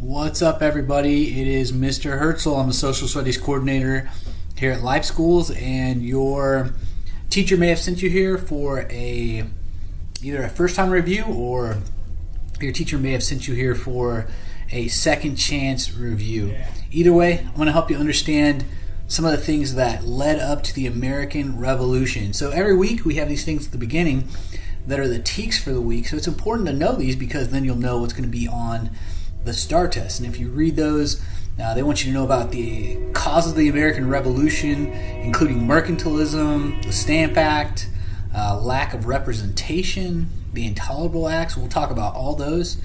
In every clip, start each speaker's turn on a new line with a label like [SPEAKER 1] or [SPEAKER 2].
[SPEAKER 1] What's up, everybody? It is Mr. Herzl. I'm the Social Studies Coordinator here at Life Schools, and your teacher may have sent you here for either a first-time review, or your teacher may have sent you here for a second chance review. Either way, I want to help you understand some of the things that led up to the American Revolution. So every week we have these things at the beginning that are the TEKS for the week. So it's important to know these because then you'll know what's going to be on the STAR test. And if you read those, they want you to know about the causes of the American Revolution, including mercantilism, the Stamp Act, lack of representation, the Intolerable Acts. We'll talk about all those.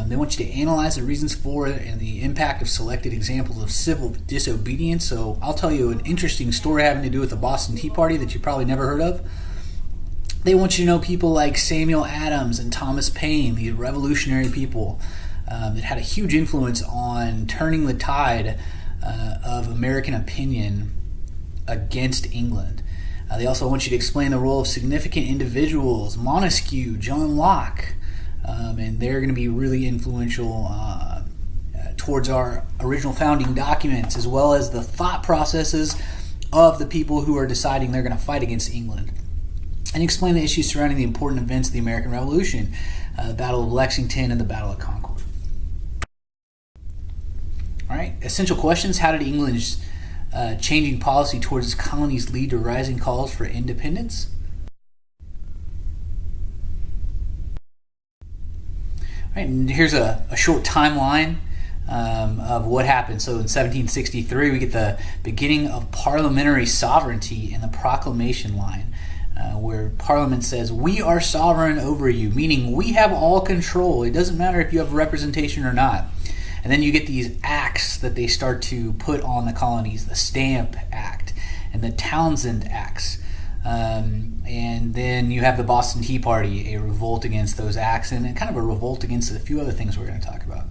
[SPEAKER 1] They want you to analyze the reasons for it and the impact of selected examples of civil disobedience. So I'll tell you an interesting story having to do with the Boston Tea Party that you probably never heard of. They want you to know people like Samuel Adams and Thomas Paine, these revolutionary people that had a huge influence on turning the tide of American opinion against England. They also want you to explain the role of significant individuals, Montesquieu, John Locke, and they're going to be really influential towards our original founding documents, as well as the thought processes of the people who are deciding they're going to fight against England. And explain the issues surrounding the important events of the American Revolution, the Battle of Lexington and the Battle of Concord. All right, essential questions. How did England's changing policy towards its colonies lead to rising calls for independence? All right, and here's a short timeline of what happened. So in 1763, we get the beginning of parliamentary sovereignty in the Proclamation Line, where Parliament says, "We are sovereign over you," meaning we have all control. It doesn't matter if you have representation or not. And then you get these acts that they start to put on the colonies, the Stamp Act and the Townshend Acts. And then you have the Boston Tea Party, a revolt against those acts, and kind of a revolt against a few other things we're going to talk about.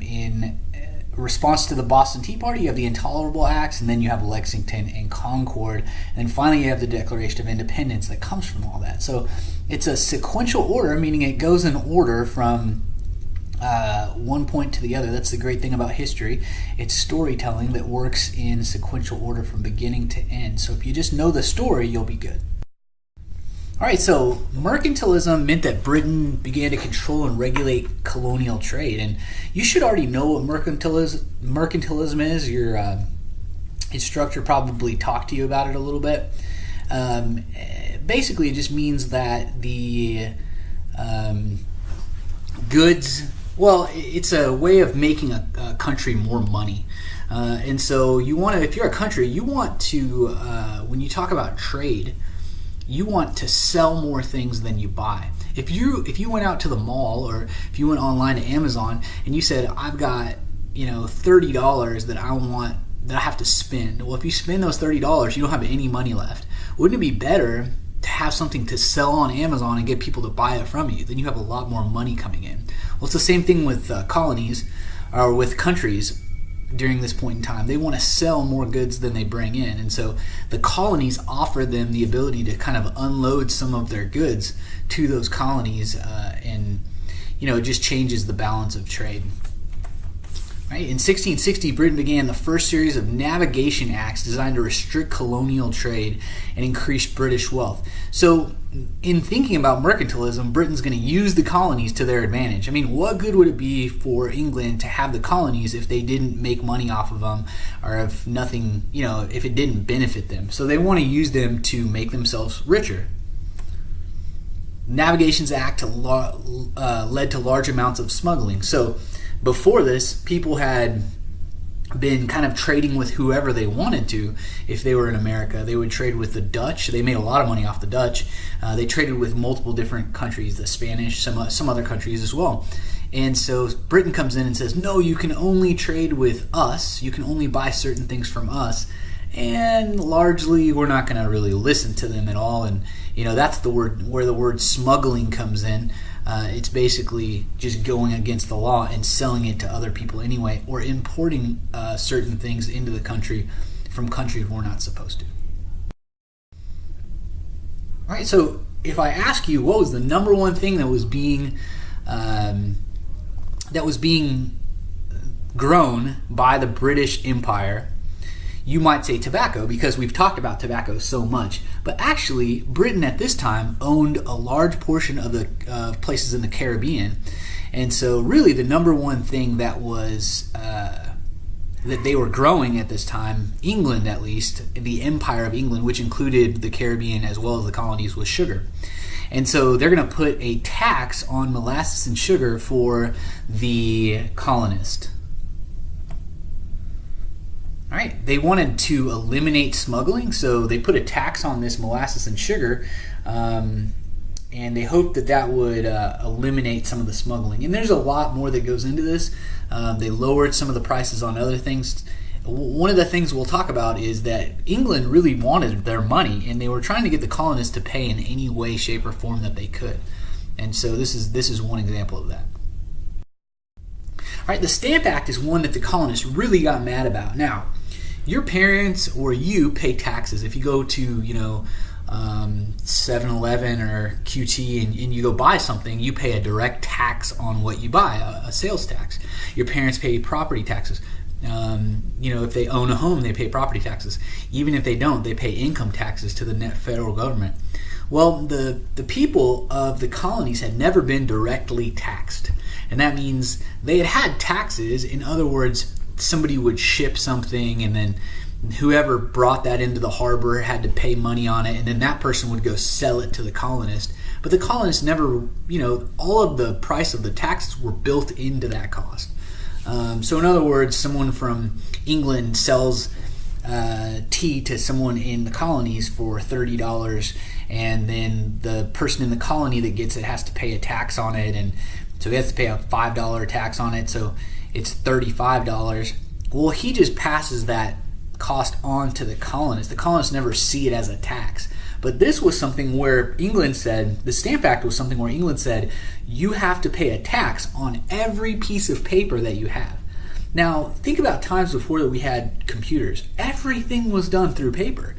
[SPEAKER 1] In response to the Boston Tea Party, you have the Intolerable Acts, and then you have Lexington and Concord. And then finally you have the Declaration of Independence that comes from all that. So it's a sequential order, meaning it goes in order from one point to the other. That's the great thing about history. It's storytelling that works in sequential order from beginning to end. So if you just know the story, you'll be good. All right, so mercantilism meant that Britain began to control and regulate colonial trade. And you should already know what mercantilism is. Your instructor probably talked to you about it a little bit. Basically, it just means that the goods... Well, it's a way of making a country more money. And so you want to, if you're a country, you want to, when you talk about trade, you want to sell more things than you buy. If you went out to the mall, or if you went online to Amazon and you said, "I've got, $30 that I have to spend." Well, if you spend those $30, you don't have any money left. Wouldn't it be better to have something to sell on Amazon and get people to buy it from you? Then you have a lot more money coming in. Well, it's the same thing with colonies, or with countries during this point in time. They want to sell more goods than they bring in. And so the colonies offer them the ability to kind of unload some of their goods to those colonies, and it just changes the balance of trade. Right? In 1660, Britain began the first series of navigation acts designed to restrict colonial trade and increase British wealth. So in thinking about mercantilism, Britain's going to use the colonies to their advantage. I mean, what good would it be for England to have the colonies if they didn't make money off of them, or if nothing, if it didn't benefit them? So they want to use them to make themselves richer. Navigations Act led to large amounts of smuggling. So before this, people had been kind of trading with whoever they wanted to. If they were in America, they would trade with the Dutch. They made a lot of money off the Dutch. They traded with multiple different countries, the Spanish, some other countries as well. And so Britain comes in and says, "No, you can only trade with us. You can only buy certain things from us." And largely, we're not going to really listen to them at all. And that's where the word smuggling comes in. It's basically just going against the law and selling it to other people anyway, or importing certain things into the country from countries we're not supposed to. All right, so if I ask you what was the number one thing that was being that was being grown by the British Empire. You might say tobacco, because we've talked about tobacco so much. But actually, Britain at this time owned a large portion of the places in the Caribbean. And so really the number one thing that was that they were growing at this time, England at least, the Empire of England, which included the Caribbean as well as the colonies, was sugar. And so they're going to put a tax on molasses and sugar for the colonist. All right, they wanted to eliminate smuggling, so they put a tax on this molasses and sugar, and they hoped that that would eliminate some of the smuggling. And there's a lot more that goes into this. They lowered some of the prices on other things. One of the things we'll talk about is that England really wanted their money, and they were trying to get the colonists to pay in any way, shape, or form that they could. And so this is one example of that. All right, the Stamp Act is one that the colonists really got mad about. Now, your parents or you pay taxes. If you go to, 7-Eleven or QT and you go buy something, you pay a direct tax on what you buy, a sales tax. Your parents pay property taxes. If they own a home, they pay property taxes. Even if they don't, they pay income taxes to the net federal government. Well, the people of the colonies had never been directly taxed. And that means they had taxes. In other words, somebody would ship something, and then whoever brought that into the harbor had to pay money on it, and then that person would go sell it to the colonist. But the colonists never, all of the price of the taxes were built into that cost. So in other words, someone from England sells tea to someone in the colonies for $30, and then the person in the colony that gets it has to pay a tax on it, and so he has to pay a $5 tax on it, so it's $35. Well, he just passes that cost on to the colonists. The colonists never see it as a tax. But this was something where England said, the Stamp Act was something where England said, you have to pay a tax on every piece of paper that you have. Now, think about times before that we had computers. Everything was done through paper.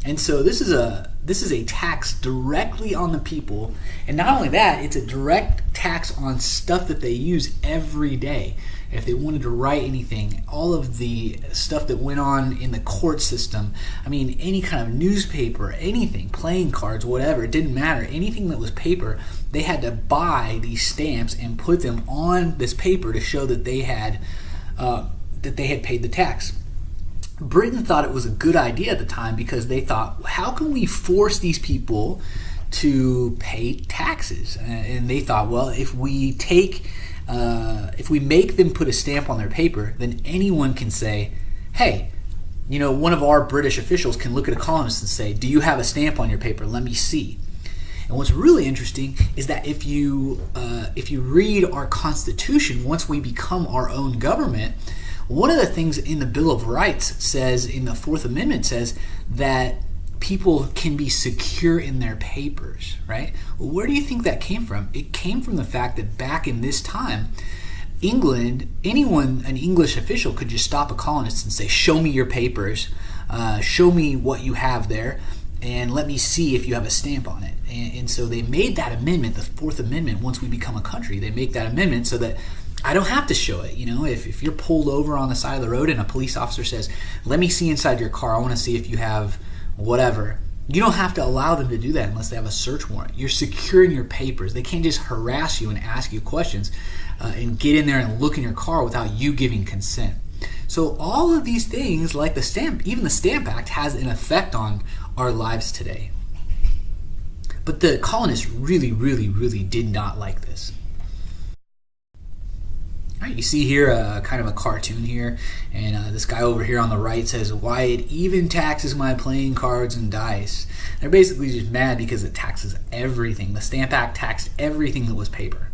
[SPEAKER 1] And so this is a tax directly on the people. And not only that, it's a direct tax on stuff that they use every day. If they wanted to write anything, all of the stuff that went on in the court system, any kind of newspaper, anything, playing cards, whatever, it didn't matter. Anything that was paper, they had to buy these stamps and put them on this paper to show that they had paid the tax. Britain thought it was a good idea at the time because they thought, how can we force these people to pay taxes? And they thought, well, if we make them put a stamp on their paper, then anyone can say, hey, one of our British officials can look at a colonist and say, do you have a stamp on your paper? Let me see. And what's really interesting is that if you read our Constitution, once we become our own government, one of the things in the Bill of Rights says, in the Fourth Amendment, says that people can be secure in their papers, right? Well, where do you think that came from? It came from the fact that back in this time, England, an English official could just stop a colonist and say, show me your papers, show me what you have there, and let me see if you have a stamp on it. And so they made that amendment, the Fourth Amendment, once we become a country, they make that amendment so that I don't have to show it. If you're pulled over on the side of the road and a police officer says, let me see inside your car, I want to see if you have whatever, you don't have to allow them to do that unless they have a search warrant. You're securing your papers. They can't just harass you and ask you questions and get in there and look in your car without you giving consent. So all of these things, like even the Stamp Act, has an effect on our lives today. But the colonists really, really, really did not like this. All right, you see here kind of a cartoon here, and this guy over here on the right says, why it even taxes my playing cards and dice. They're basically just mad because it taxes everything. The Stamp Act taxed everything that was paper.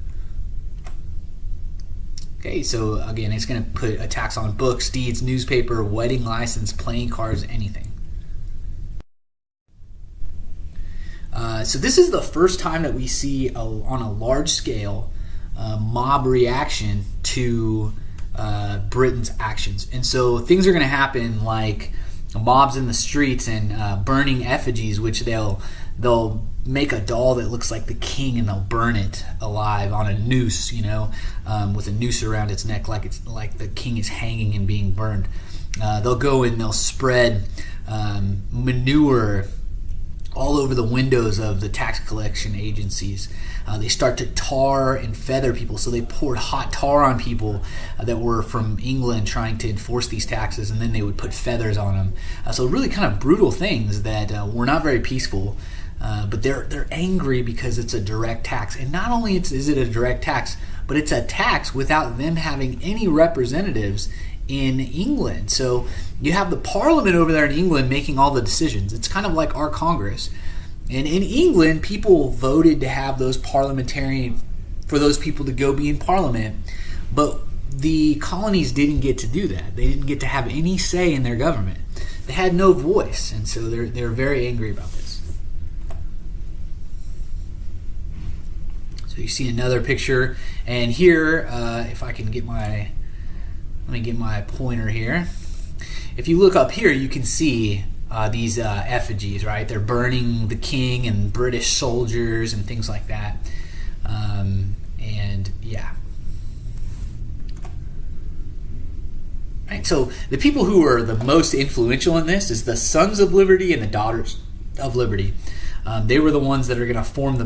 [SPEAKER 1] Okay, so again, it's going to put a tax on books, deeds, newspaper, wedding license, playing cards, anything. So this is the first time that we see on a large scale mob reaction to Britain's actions. And so things are going to happen like mobs in the streets and burning effigies, which they'll make a doll that looks like the king, and they'll burn it alive on a noose, with a noose around its neck, like it's like the king is hanging and being burned. They'll go and they'll spread manure all over the windows of the tax collection agencies. They start to tar and feather people, so they poured hot tar on people that were from England trying to enforce these taxes, and then they would put feathers on them. So really kind of brutal things that were not very peaceful, but they're angry because it's a direct tax. And not only is it a direct tax, but it's a tax without them having any representatives in England. So you have the parliament over there in England making all the decisions. It's kind of like our Congress. And in England, people voted to have those for those people to go be in parliament. But the colonies didn't get to do that. They didn't get to have any say in their government. They had no voice. And so they're very angry about this. So you see another picture. And here, if I can get let me get my pointer here. If you look up here, you can see these effigies, right? They're burning the king and British soldiers and things like that. And yeah. Right, so the people who are the most influential in this is the Sons of Liberty and the Daughters of Liberty. They were the ones that are going to form the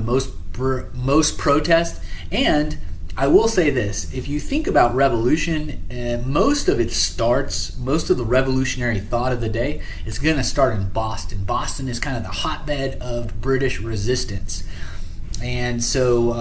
[SPEAKER 1] most protest. And I will say this, if you think about revolution, most of the revolutionary thought of the day is going to start in Boston. Boston is kind of the hotbed of British resistance. And so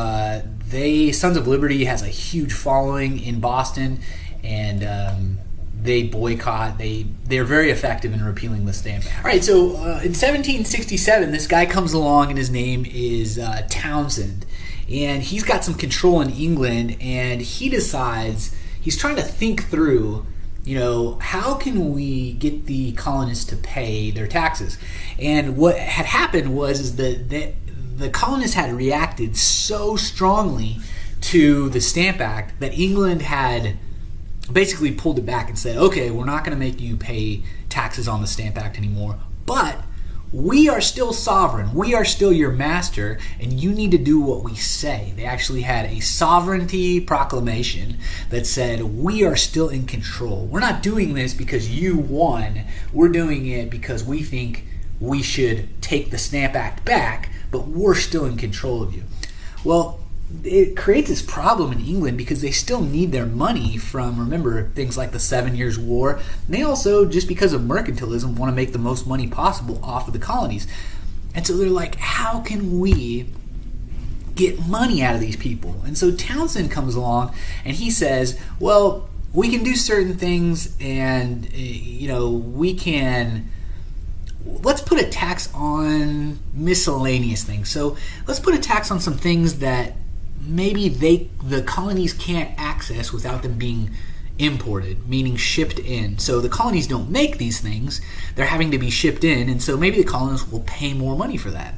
[SPEAKER 1] Sons of Liberty has a huge following in Boston, and they boycott. They're very effective in repealing the Stamp Act. All right, so in 1767, this guy comes along, and his name is Townshend. And he's got some control in England, and he decides, he's trying to think through, how can we get the colonists to pay their taxes? And what had happened was that the colonists had reacted so strongly to the Stamp Act that England had basically pulled it back and said, okay, we're not going to make you pay taxes on the Stamp Act anymore, but we are still sovereign. We are still your master, and you need to do what we say. They actually had a sovereignty proclamation that said, we are still in control. We're not doing this because you won. We're doing it because we think we should take the Stamp Act back, but we're still in control of you. Well, it creates this problem in England because they still need their money from, remember, things like the 7 Years' War. And they also, just because of mercantilism, want to make the most money possible off of the colonies. And so they're like, how can we get money out of these people? And so Townshend comes along and he says, well, we can do certain things, and let's put a tax on miscellaneous things. So let's put a tax on some things that maybe the colonies can't access without them being imported, meaning shipped in. So the colonies don't make these things, they're having to be shipped in, and so maybe the colonists will pay more money for that.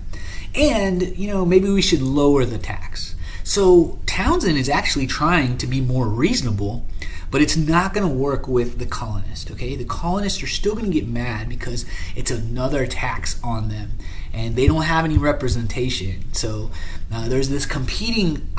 [SPEAKER 1] And, maybe we should lower the tax. So Townshend is actually trying to be more reasonable, but it's not going to work with the colonists, okay? The colonists are still going to get mad because it's another tax on them, and they don't have any representation. So there's this competing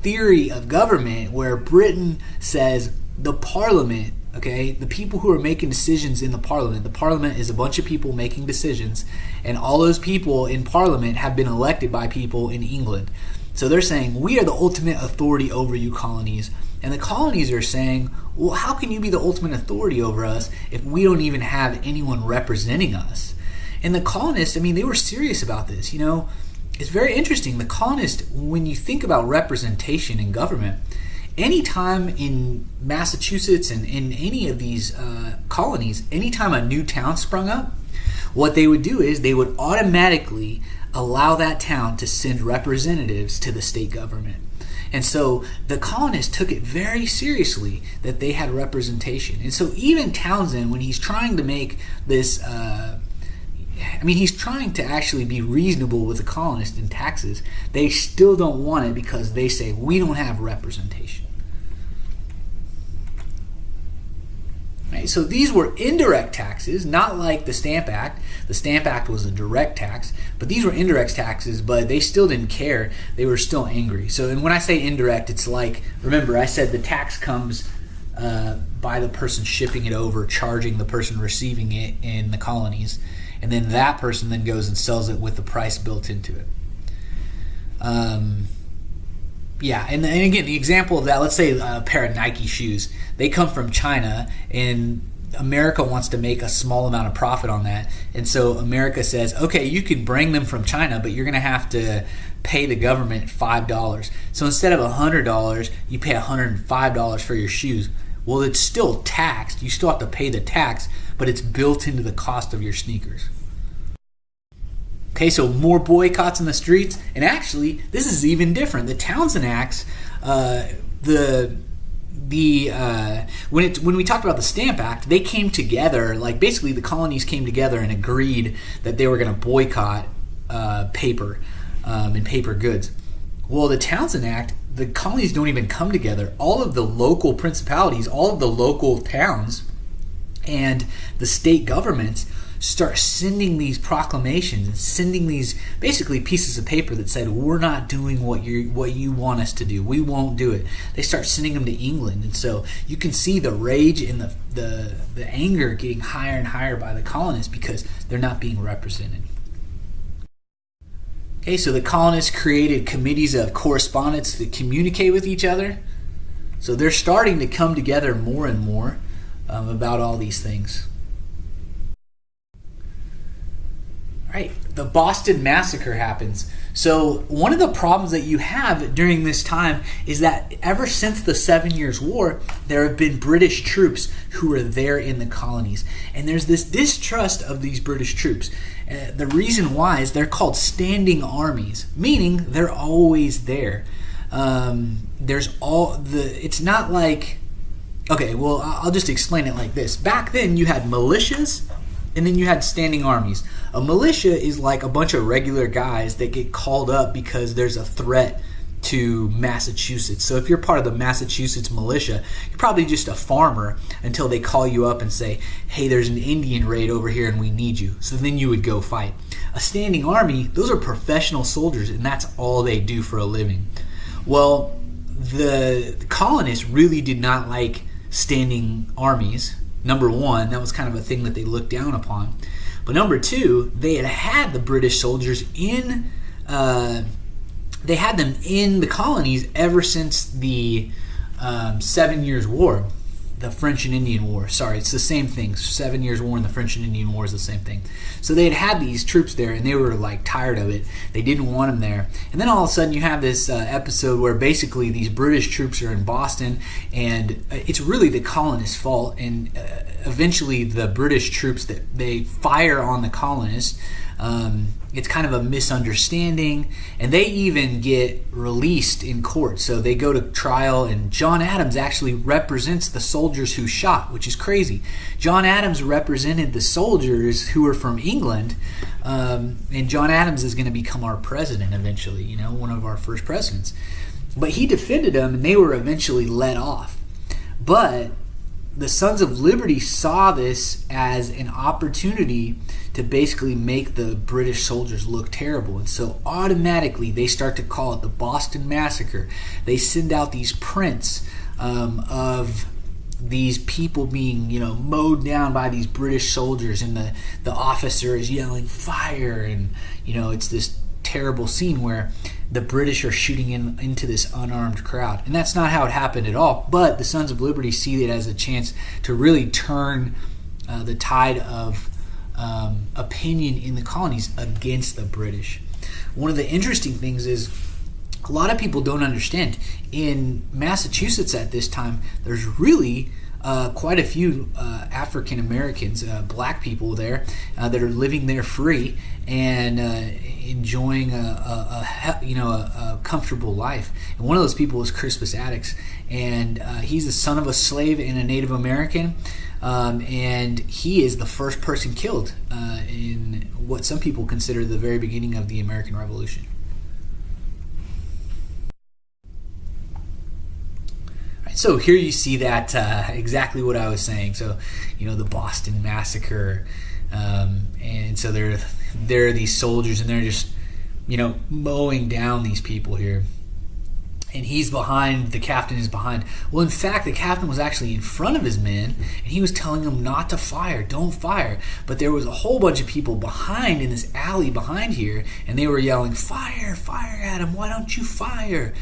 [SPEAKER 1] theory of government where Britain says the parliament, okay, the people who are making decisions in the parliament is a bunch of people making decisions, and all those people in parliament have been elected by people in England. So they're saying, we are the ultimate authority over you colonies. And the colonies are saying, well, how can you be the ultimate authority over us if we don't even have anyone representing us? And the colonists, they were serious about this. It's very interesting. The colonists, when you think about representation in government, anytime in Massachusetts and in any of these colonies, anytime a new town sprung up, what they would do is they would automatically allow that town to send representatives to the state government. And so the colonists took it very seriously that they had representation. And so even Townshend, when he's trying to make this, he's trying to actually be reasonable with the colonists in taxes, they still don't want it because they say, we don't have representation. Right? Okay, so these were indirect taxes, not like the Stamp Act. The Stamp Act was a direct tax, but these were indirect taxes, but they still didn't care. They were still angry. So, and when I say indirect, it's like, remember, I said the tax comes by the person shipping it over, charging the person receiving it in the colonies, and then that person then goes and sells it with the price built into it. Yeah, and again, the example of that, let's say a pair of Nike shoes. They come from China, and America wants to make a small amount of profit on that. And so America says, okay, you can bring them from China, but you're going to have to pay the government $5. So instead of $100, you pay $105 for your shoes. Well, it's still taxed. You still have to pay the tax, but it's built into the cost of your sneakers. Okay, so more boycotts in the streets, and actually, this is even different. The Townshend Acts, when we talked about the Stamp Act, they came together. Like basically, the colonies came together and agreed that they were going to boycott paper and paper goods. Well, the Townshend Act, the colonies don't even come together. All of the local principalities, all of the local towns, and the state governments start sending these proclamations and sending these basically pieces of paper that said, we're not doing what you want us to do. We won't do it. They start sending them to England. And so you can see the rage and the anger getting higher and higher by the colonists because they're not being represented. Okay, so the colonists created committees of correspondence to communicate with each other. So they're starting to come together more and more about all these things. Right, the Boston Massacre happens. So one of the problems that you have during this time is that ever since the 7 Years' War, there have been British troops who are there in the colonies. And there's this distrust of these British troops. The reason why is they're called standing armies, meaning they're always there. It's not like, okay, well, I'll just explain it like this. Back then you had militias, and then you had standing armies. A militia is like a bunch of regular guys that get called up because there's a threat to Massachusetts. So if you're part of the Massachusetts militia, you're probably just a farmer until they call you up and say, hey, there's an Indian raid over here and we need you. So then you would go fight. A standing army, those are professional soldiers, and that's all they do for a living. Well, the colonists really did not like standing armies. Number one, that was kind of a thing that they looked down upon. But number two, they had the British soldiers in the colonies ever since the 7 Years' War, the French and Indian War. Sorry, it's the same thing. 7 Years' War and the French and Indian War is the same thing. So they had these troops there, and they were like tired of it. They didn't want them there. And then all of a sudden you have this episode where basically these British troops are in Boston, and it's really the colonists' fault. And eventually the British troops, that they fire on the colonists. It's kind of a misunderstanding, and they even get released in court. So they go to trial, and John Adams actually represents the soldiers who shot, which is crazy. John Adams represented the soldiers who were from England, and John Adams is going to become our president eventually, one of our first presidents. But he defended them, and they were eventually let off. But the Sons of Liberty saw this as an opportunity to basically make the British soldiers look terrible. And so automatically they start to call it the Boston Massacre. They send out these prints of these people being, mowed down by these British soldiers, and the officer is yelling fire, and it's this terrible scene where the British are shooting into this unarmed crowd. And that's not how it happened at all, but the Sons of Liberty see it as a chance to really turn the tide of opinion in the colonies against the British. One of the interesting things is a lot of people don't understand. In Massachusetts at this time, there's really quite a few African Americans, black people there that are living there free and enjoying a comfortable life. And one of those people is Crispus Attucks, and he's the son of a slave and a Native American, and he is the first person killed in what some people consider the very beginning of the American Revolution. So here you see that exactly what I was saying. So, the Boston Massacre, and so there are these soldiers, and they're just, mowing down these people here. And he's behind, the captain is behind. Well, in fact, the captain was actually in front of his men, and he was telling them not to fire, don't fire. But there was a whole bunch of people behind in this alley behind here, and they were yelling, fire, fire at him, why don't you fire?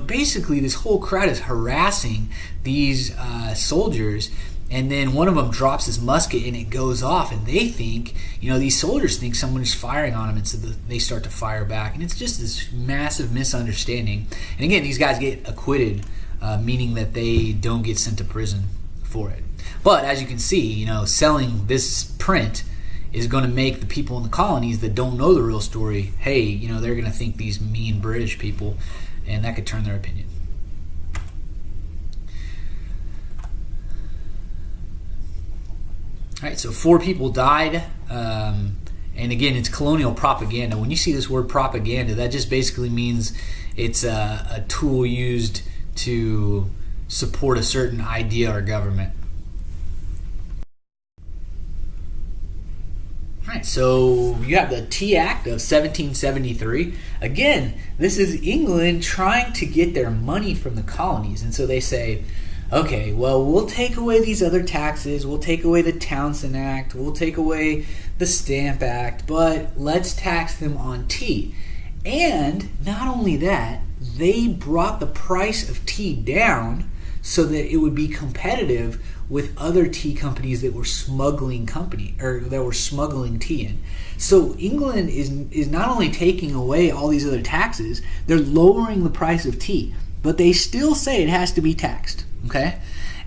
[SPEAKER 1] Basically this whole crowd is harassing these soldiers, and then one of them drops his musket and it goes off, and they think, these soldiers think someone is firing on them, and so they start to fire back. And it's just this massive misunderstanding. And again, these guys get acquitted, meaning that they don't get sent to prison for it. But as you can see, selling this print is going to make the people in the colonies that don't know the real story, hey, they're going to think these mean British people, and that could turn their opinion. All right, so 4 people died, and again, it's colonial propaganda. When you see this word propaganda, that just basically means it's a tool used to support a certain idea or government. All right, so you have the Tea Act of 1773. Again, this is England trying to get their money from the colonies, and so they say, okay, well, we'll take away these other taxes, we'll take away the Townshend Act, we'll take away the Stamp Act, but let's tax them on tea. And not only that, they brought the price of tea down so that it would be competitive with other tea companies that were smuggling tea in. So England is not only taking away all these other taxes, they're lowering the price of tea, but they still say it has to be taxed. Okay,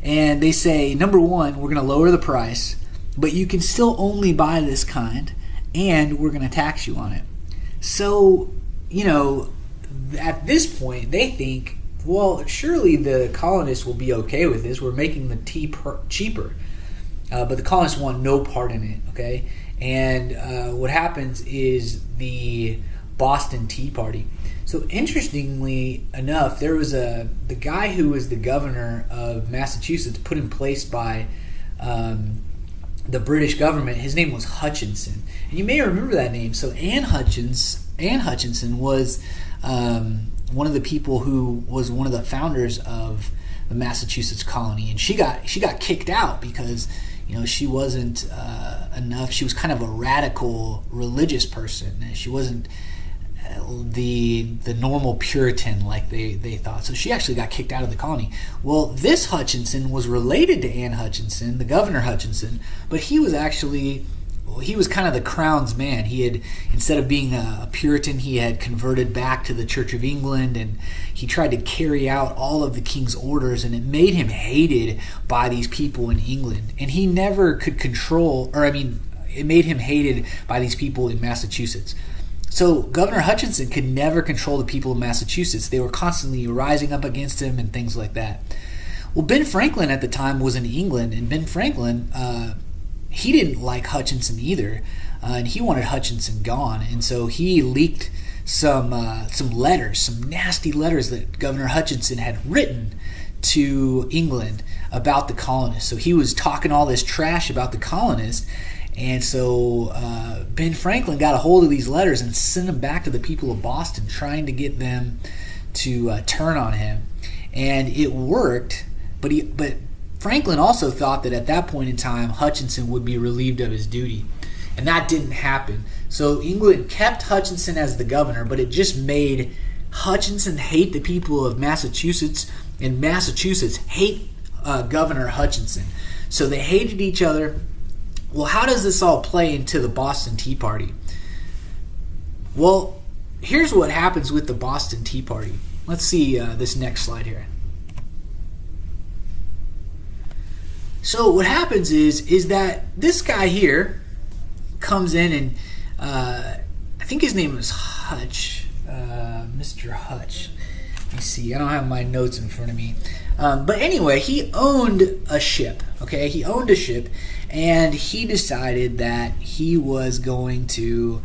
[SPEAKER 1] and they say, number one, we're going to lower the price, but you can still only buy this kind, and we're going to tax you on it. So, at this point, they think, well, surely the colonists will be okay with this. We're making the tea cheaper, but the colonists want no part in it. Okay, and what happens is the Boston Tea Party. So interestingly enough, there was the guy who was the governor of Massachusetts, put in place by the British government. His name was Hutchinson, and you may remember that name. So Anne Hutchinson was one of the people who was one of the founders of the Massachusetts colony, and she got kicked out because she wasn't enough. She was kind of a radical religious person. She wasn't the normal Puritan like they thought. So she actually got kicked out of the colony. Well, this Hutchinson was related to Anne Hutchinson, the Governor Hutchinson, but he was kind of the crown's man. He had, instead of being a Puritan, he had converted back to the Church of England, and he tried to carry out all of the king's orders, and it made him hated by these people in England. And he never could it made him hated by these people in Massachusetts. So Governor Hutchinson could never control the people of Massachusetts. They were constantly rising up against him and things like that. Well, Ben Franklin at the time was in England, and Ben Franklin, he didn't like Hutchinson either, and he wanted Hutchinson gone. And so he leaked some letters, some nasty letters that Governor Hutchinson had written to England about the colonists. So he was talking all this trash about the colonists. And so Ben Franklin got a hold of these letters and sent them back to the people of Boston, trying to get them to turn on him. And it worked, but Franklin also thought that at that point in time, Hutchinson would be relieved of his duty. And that didn't happen. So England kept Hutchinson as the governor, but it just made Hutchinson hate the people of Massachusetts, and Massachusetts hate Governor Hutchinson. So they hated each other. Well, how does this all play into the Boston Tea Party? Well, here's what happens with the Boston Tea Party. Let's see this next slide here. So what happens is that this guy here comes in, and I think his name was Hutch, Mr. Hutch. Let me see. I don't have my notes in front of me. But anyway, he owned a ship. Okay, he owned a ship. And he decided that he was going to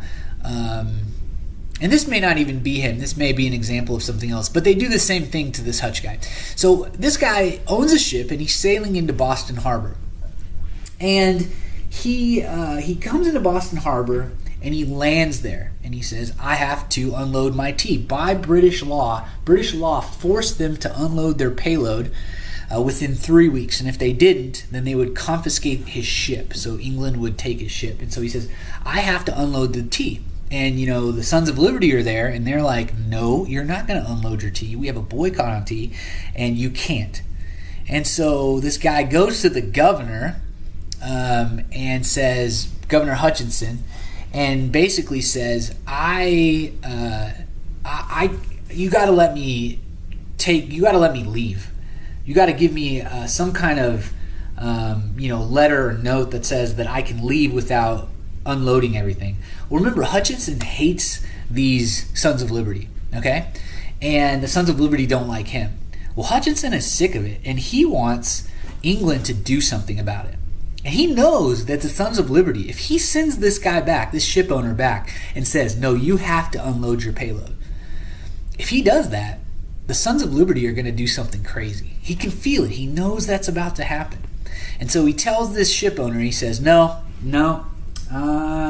[SPEAKER 1] And this may not even be him. This may be an example of something else. But they do the same thing to this Hutch guy. So this guy owns a ship, and he's sailing into Boston Harbor. And he comes into Boston Harbor, and he lands there. And he says, I have to unload my tea. By British law forced them to unload their payload within 3 weeks. And if they didn't, then they would confiscate his ship. So England would take his ship. And so he says, I have to unload the tea. And, the Sons of Liberty are there, and they're like, no, you're not going to unload your tea. We have a boycott on tea, and you can't. And so this guy goes to the governor and says, Governor Hutchinson, and basically says, you got to let me leave. You got to give me some kind of, letter or note that says that I can leave without unloading everything. Well, remember, Hutchinson hates these Sons of Liberty, okay? And the Sons of Liberty don't like him. Well, Hutchinson is sick of it, and he wants England to do something about it. And he knows that the Sons of Liberty, if he sends this guy back, this ship owner back, and says, no, you have to unload your payload. If he does that, the Sons of Liberty are going to do something crazy. He can feel it. He knows that's about to happen. And so he tells this ship owner, he says, no,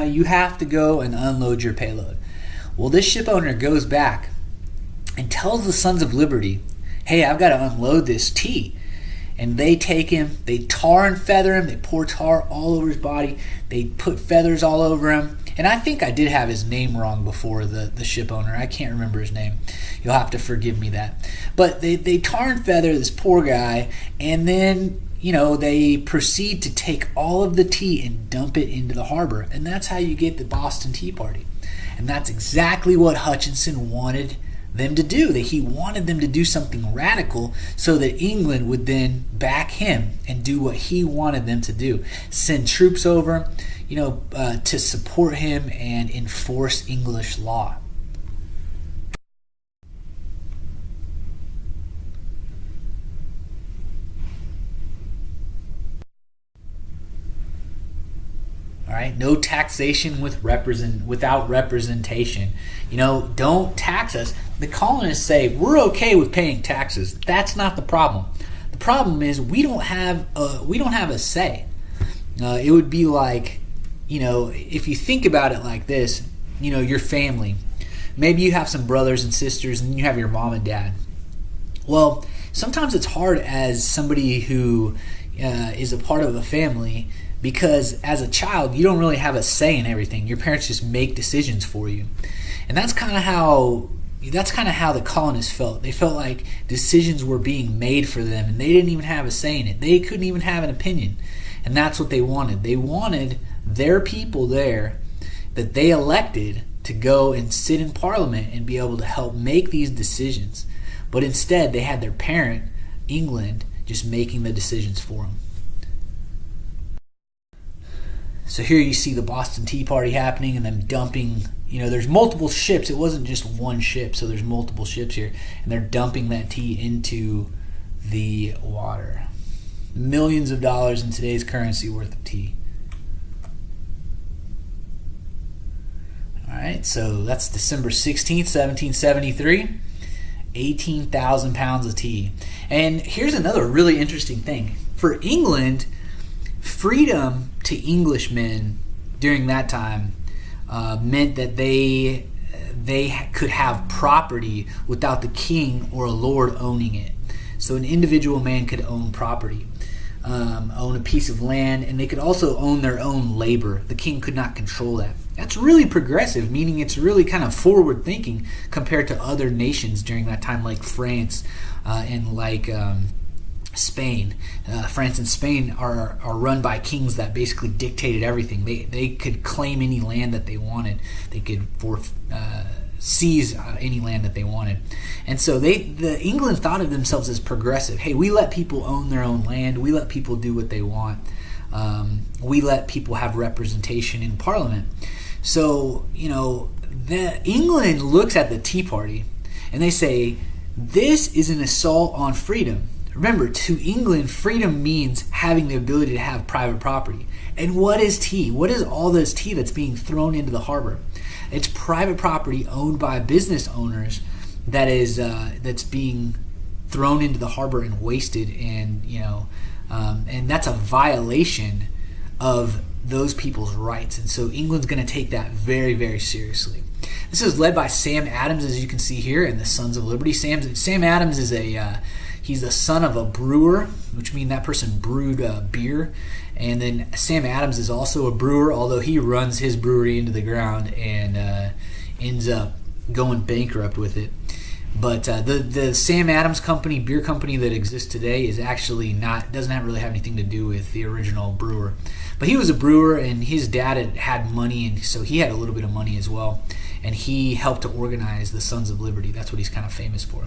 [SPEAKER 1] you have to go and unload your payload. Well, this ship owner goes back and tells the Sons of Liberty, hey, I've got to unload this tea. And they take him, they tar and feather him, they pour tar all over his body, they put feathers all over him. And I think I did have his name wrong before, the ship owner. I can't remember his name. You'll have to forgive me that. But they tar and feather this poor guy, and then they proceed to take all of the tea and dump it into the harbor. And that's how you get the Boston Tea Party. And that's exactly what Hutchinson wanted them to do. That he wanted them to do something radical so that England would then back him and do what he wanted them to do. Send troops over, to support him and enforce English law. All right, no taxation without representation. Don't tax us. The colonists say we're okay with paying taxes. That's not the problem. The problem is we don't have a say. It would be like, if you think about it like this, your family. Maybe you have some brothers and sisters, and you have your mom and dad. Well, sometimes it's hard as somebody who is a part of a family, because as a child, you don't really have a say in everything. Your parents just make decisions for you. And that's kind of how the colonists felt. They felt like decisions were being made for them, and they didn't even have a say in it. They couldn't even have an opinion. And that's what they wanted. They wanted their people there that they elected to go and sit in Parliament and be able to help make these decisions. But instead, they had their parent, England, just making the decisions for them. So here you see the Boston Tea Party happening and them dumping, there's multiple ships. It wasn't just one ship, so there's multiple ships here. And they're dumping that tea into the water. Millions of dollars in today's currency worth of tea. All right, so that's December 16th, 1773. 18,000 pounds of tea. And here's another really interesting thing. For England, freedom to Englishmen during that time meant that they could have property without the king or a lord owning it. So an individual man could own property, own a piece of land, and they could also own their own labor. The king could not control that. That's really progressive, meaning it's really kind of forward thinking compared to other nations during that time, like France and like Spain. France and Spain are run by kings that basically dictated everything. They could claim any land that they wanted. They could seize any land that they wanted. And so England thought of themselves as progressive. Hey, we let people own their own land. We let people do what they want. We let people have representation in Parliament. So, England looks at the Tea Party and they say, this is an assault on freedom. Remember, to England, freedom means having the ability to have private property. And what is tea? What is all this tea that's being thrown into the harbor? It's private property owned by business owners that's being thrown into the harbor and wasted, and and that's a violation of those people's rights. And so England's going to take that very, very seriously. This is led by Sam Adams, as you can see here, and the Sons of Liberty. Sam Adams is he's the son of a brewer, which means that person brewed beer. And then Sam Adams is also a brewer, although he runs his brewery into the ground and ends up going bankrupt with it. But the Sam Adams company, beer company that exists today, is actually doesn't really have anything to do with the original brewer. But he was a brewer, and his dad had money, and so he had a little bit of money as well. And he helped to organize the Sons of Liberty. That's what he's kind of famous for.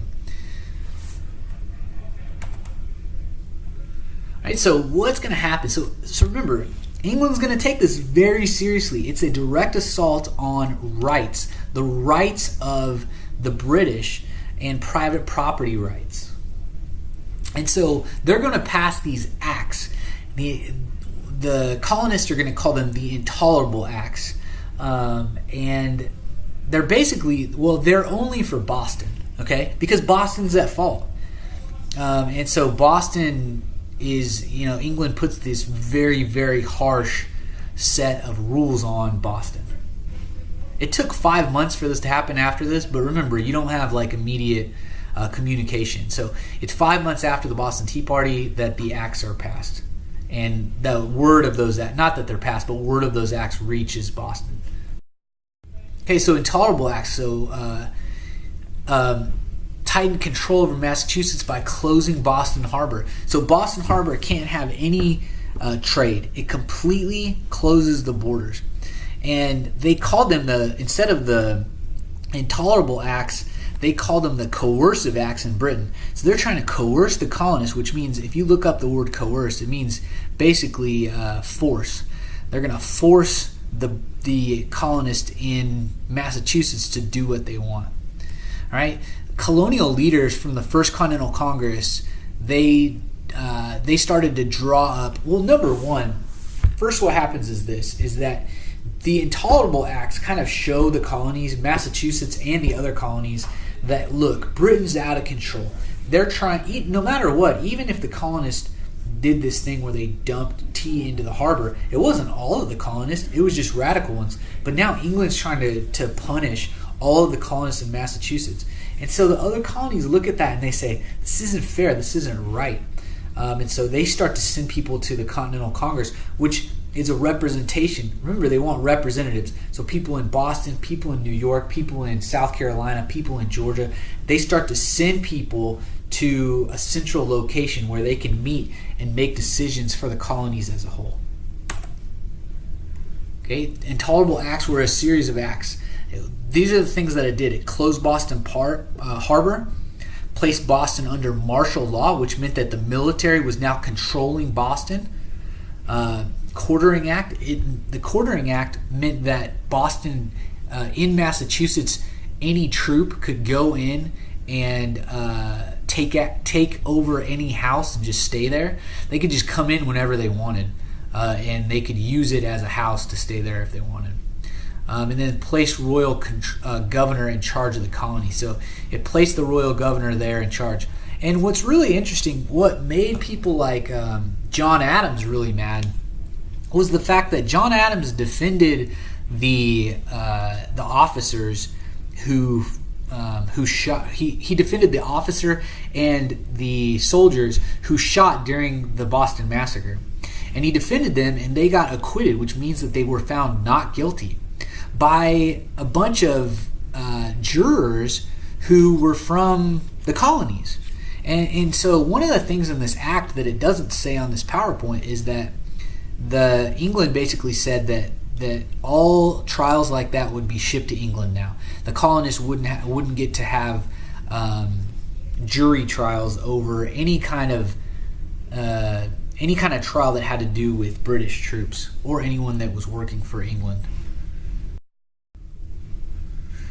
[SPEAKER 1] All right, so what's going to happen? So remember, England's going to take this very seriously. It's a direct assault on rights, the rights of the British and private property rights. And so they're going to pass these acts. The colonists are going to call them the Intolerable Acts. And they're basically, they're only for Boston, okay? Because Boston's at fault. And so Boston is, England puts this very, very harsh set of rules on Boston. It took 5 months for this to happen after this, but remember, you don't have immediate communication. So it's 5 months after the Boston Tea Party that the acts are passed. And the word of those acts, not that they're passed, but word of those acts reaches Boston. Okay, so Intolerable Acts. So tighten control over Massachusetts by closing Boston Harbor. So Boston Harbor can't have any trade. It completely closes the borders. And they called them instead of the Intolerable Acts, they called them the Coercive Acts in Britain. So they're trying to coerce the colonists, which means, if you look up the word coerce, it means basically force. They're going to force the colonists in Massachusetts to do what they want. All right, colonial leaders from the First Continental Congress, they started to draw up. Well, number one, first what happens is that the Intolerable Acts kind of show the colonies, Massachusetts and the other colonies, that look, Britain's out of control. They're trying, no matter what, even if the colonists did this thing where they dumped tea into the harbor, it wasn't all of the colonists, it was just radical ones. But now England's trying to punish all of the colonists in Massachusetts. And so the other colonies look at that and they say, this isn't fair, this isn't right. And so they start to send people to the Continental Congress, which is a representation. Remember, they want representatives. So people in Boston, people in New York, people in South Carolina, people in Georgia, they start to send people to a central location where they can meet and make decisions for the colonies as a whole. Okay, Intolerable Acts were a series of acts. These are the things that it did. It closed Boston Harbor, placed Boston under martial law, which meant that the military was now controlling Boston. Quartering Act. The Quartering Act meant that Boston, in Massachusetts, any troop could go in and take over any house and just stay there. They could just come in whenever they wanted, and they could use it as a house to stay there if they wanted. And then placed royal governor in charge of the colony. So it placed the royal governor there in charge. And what's really interesting, what made people like John Adams really mad, was the fact that John Adams defended the officers who shot. He defended the officer and the soldiers who shot during the Boston Massacre, and he defended them, and they got acquitted, which means that they were found not guilty by a bunch of jurors who were from the colonies. And so one of the things in this act that it doesn't say on this PowerPoint is that England basically said that all trials like that would be shipped to England now. The colonists wouldn't get to have jury trials over any kind of trial that had to do with British troops or anyone that was working for England.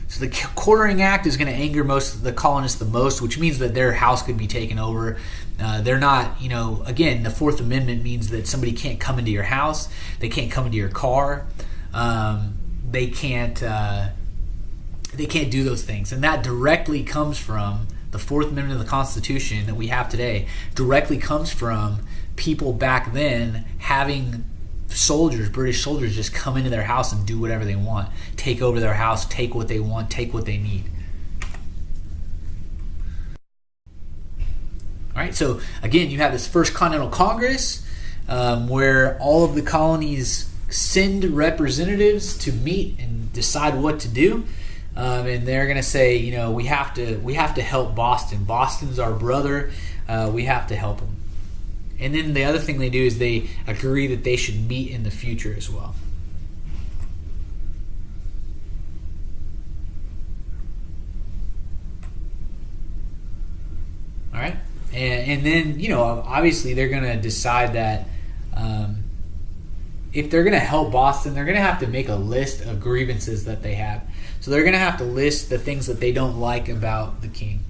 [SPEAKER 1] So the Quartering Act is going to anger most of the colonists the most, which means that their house could be taken over. They're not, again, the Fourth Amendment means that somebody can't come into your house. They can't come into your car. They can't They can't do those things. And that directly comes from the Fourth Amendment of the Constitution that we have today, directly comes from people back then having soldiers, British soldiers, just come into their house and do whatever they want, take over their house, take what they want, take what they need. All right, so again, you have this First Continental Congress where all of the colonies send representatives to meet and decide what to do. And they're going to say, you know, we have to help Boston. Boston's our brother. We have to help him. And then the other thing they do is they agree that they should meet in the future as well. All right, and then, you know, obviously they're going to decide that if they're going to help Boston, they're going to have to make a list of grievances that they have. So they're going to have to list the things that they don't like about the king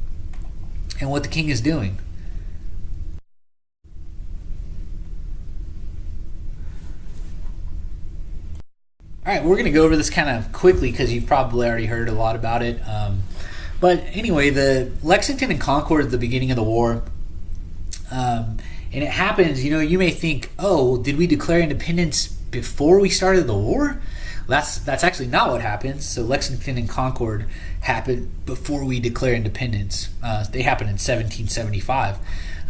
[SPEAKER 1] and what the king is doing. All right, we're going to go over this kind of quickly because you've probably already heard a lot about it. But anyway, the Lexington and Concord at the beginning of the war, and it happens, you know, you may think, oh, well, did we declare independence before we started the war? That's actually not what happens. So Lexington and Concord happened before we declare independence. They happened in 1775.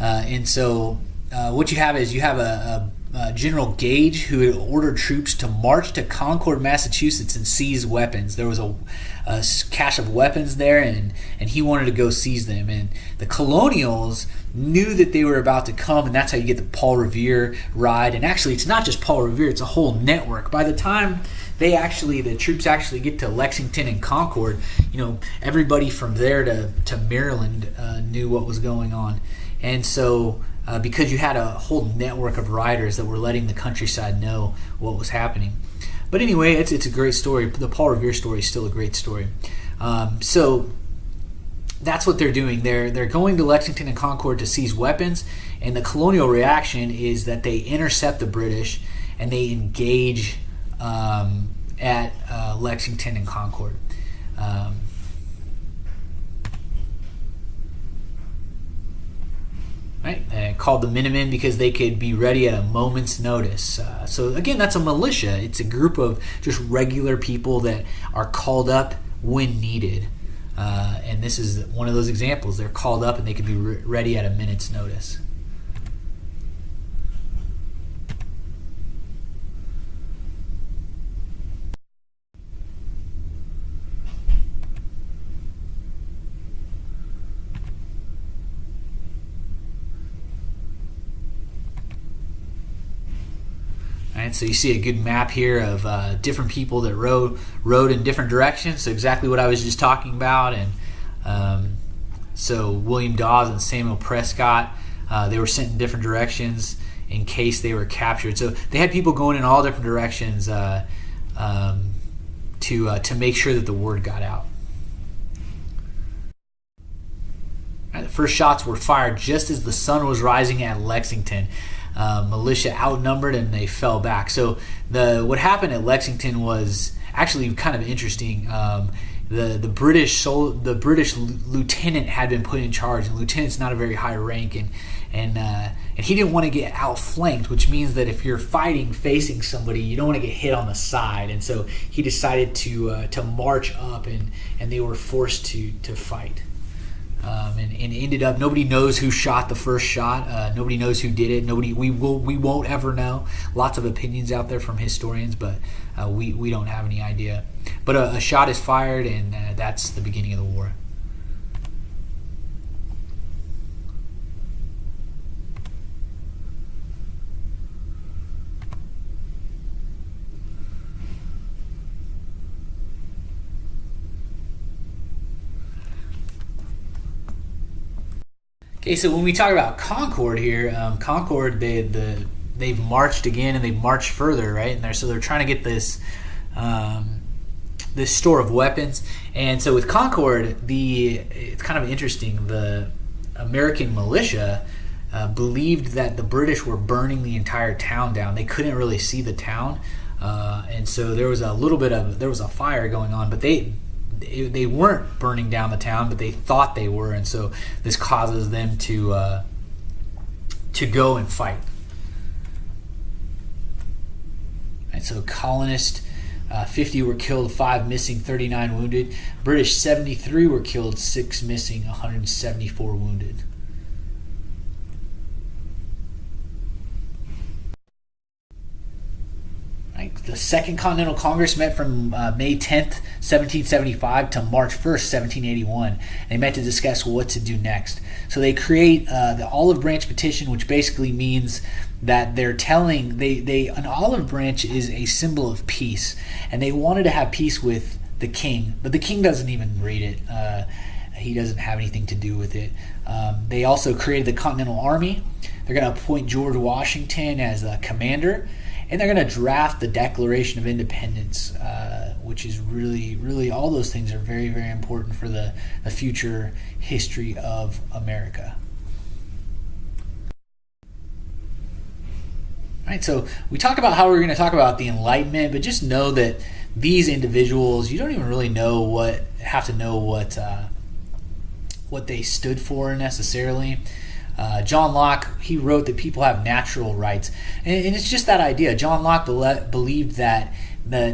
[SPEAKER 1] And so what you have is you have a General Gage, who had ordered troops to march to Concord, Massachusetts, and seize weapons. There was a cache of weapons there, and he wanted to go seize them. And the Colonials knew that they were about to come, and that's how you get the Paul Revere ride. And actually, it's not just Paul Revere; it's a whole network. By the time the troops actually get to Lexington and Concord, you know, everybody from there to Maryland knew what was going on, and so. Because you had a whole network of riders that were letting the countryside know what was happening. But anyway, it's a great story. The Paul Revere story is still a great story. So that's what they're doing. They're going to Lexington and Concord to seize weapons, and the colonial reaction is that they intercept the British and they engage at Lexington and Concord. Right, called the Minutemen because they could be ready at a moment's notice. So again, that's a militia. It's a group of just regular people that are called up when needed. And this is one of those examples. They're called up and they could be ready at a minute's notice. So you see a good map here of different people that rode in different directions. So exactly what I was just talking about. And so William Dawes and Samuel Prescott, they were sent in different directions in case they were captured. So they had people going in all different directions to make sure that the word got out. The first shots were fired just as the sun was rising at Lexington. Militia outnumbered and they fell back. So what happened at Lexington was actually kind of interesting. The British lieutenant had been put in charge, and lieutenant's not a very high rank, and he didn't want to get outflanked, which means that if you're fighting facing somebody, you don't want to get hit on the side, and so he decided to march up, and they were forced to fight. And ended up, nobody knows who shot the first shot. Nobody knows who did it. We won't ever know. Lots of opinions out there from historians, but we don't have any idea. But a shot is fired, and that's the beginning of the war. Okay, so when we talk about Concord here, Concord, they've marched again and they've marched further, right? And they're trying to get this this store of weapons. And so with Concord, it's kind of interesting. The American militia believed that the British were burning the entire town down. They couldn't really see the town, and so there was a fire going on. But they weren't burning down the town, but they thought they were, and so this causes them to go and fight. And so colonists 50 were killed, 5 missing, 39 wounded. British 73 were killed, 6 missing, 174 wounded. The Second Continental Congress met from May 10th, 1775 to March 1st, 1781. They met to discuss what to do next. So they create the Olive Branch Petition, which basically means that they're telling, an olive branch is a symbol of peace, and they wanted to have peace with the king, but the king doesn't even read it. He doesn't have anything to do with it. They also created the Continental Army. They're going to appoint George Washington as a commander, and they're going to draft the Declaration of Independence, which is really, all those things are very, very important for the future history of America. All right, so we talked about how we're going to talk about the Enlightenment, but just know that these individuals, you don't even really have to know what they stood for necessarily. John Locke, he wrote that people have natural rights, and it's just that idea. John Locke believed that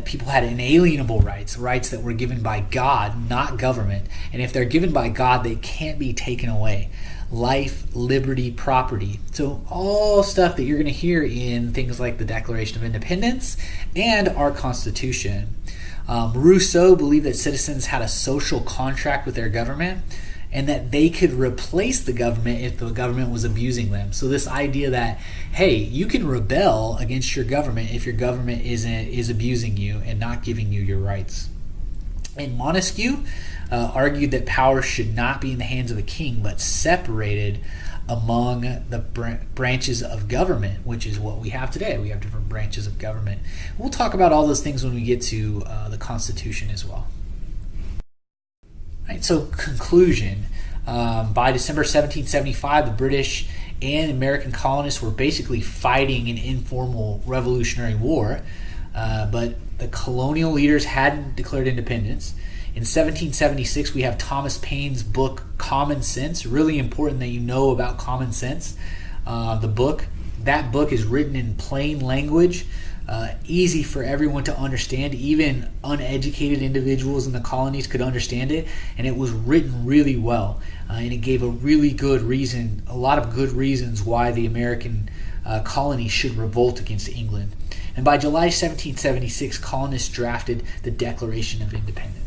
[SPEAKER 1] people had inalienable rights that were given by God, not government, and if they're given by God, they can't be taken away. Life, liberty, property. So all stuff that you're going to hear in things like the Declaration of Independence and our Constitution. Rousseau believed that citizens had a social contract with their government, and that they could replace the government if the government was abusing them. So this idea that, hey, you can rebel against your government if your government is abusing you and not giving you your rights. And Montesquieu argued that power should not be in the hands of the king, but separated among the branches of government, which is what we have today. We have different branches of government. We'll talk about all those things when we get to the Constitution as well. Right, so conclusion. By December 1775, the British and American colonists were basically fighting an informal revolutionary war, but the colonial leaders hadn't declared independence. In 1776, we have Thomas Paine's book, Common Sense. Really important that you know about Common Sense. That book is written in plain language, easy for everyone to understand. Even uneducated individuals in the colonies could understand it, and it was written really well. And it gave a lot of good reasons why the American colonies should revolt against England. And by July 1776, colonists drafted the Declaration of Independence.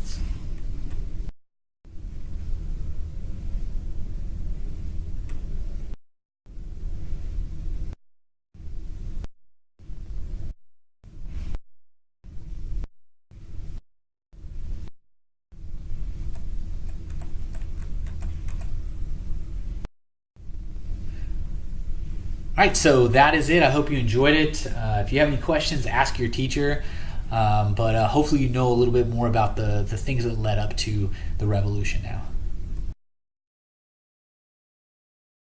[SPEAKER 1] All right, so that is it. I hope you enjoyed it. If you have any questions, ask your teacher. But hopefully you know a little bit more about the things that led up to the revolution now.